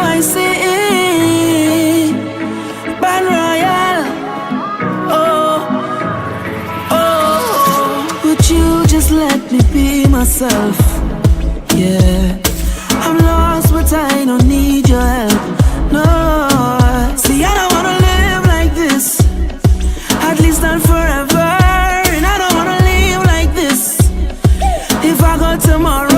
I see Ban Royal. Oh, would you just let me be myself? Yeah, I'm lost, but I don't need your help. No, see, I don't wanna live like this, at least not forever. And I don't wanna live like this if I go tomorrow.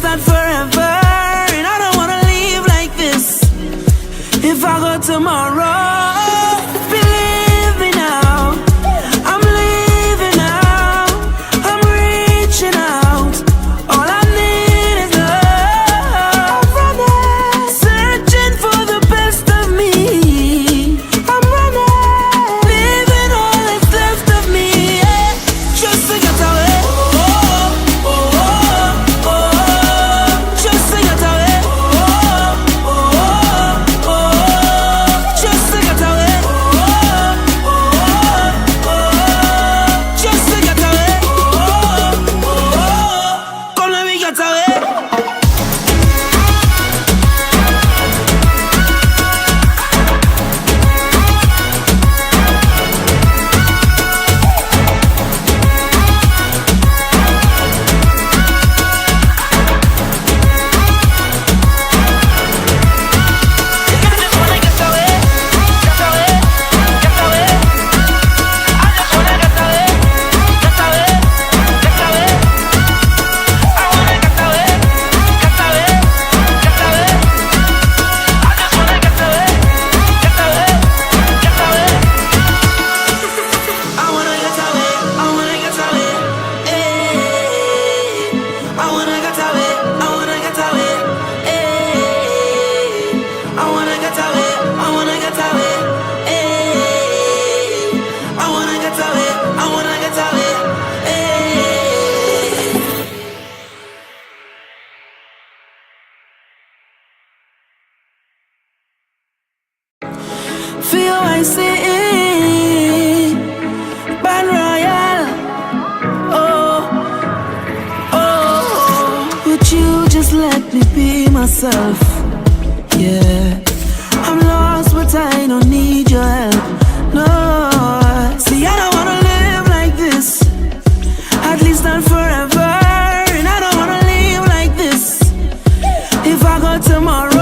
Not forever, and I don't wanna live like this if I go tomorrow. Believe me now, I'm leaving now, I'm reaching out. All I need is love. Running, searching for the best of me. I'm running, leaving all that's left of me. Yeah. Just to get away. Feel I see Ban Royal. Oh, would you just let me be myself? Yeah, I'm lost, but I don't need your help. No, see, I don't wanna live like this, at least not forever. And I don't wanna live like this if I go tomorrow.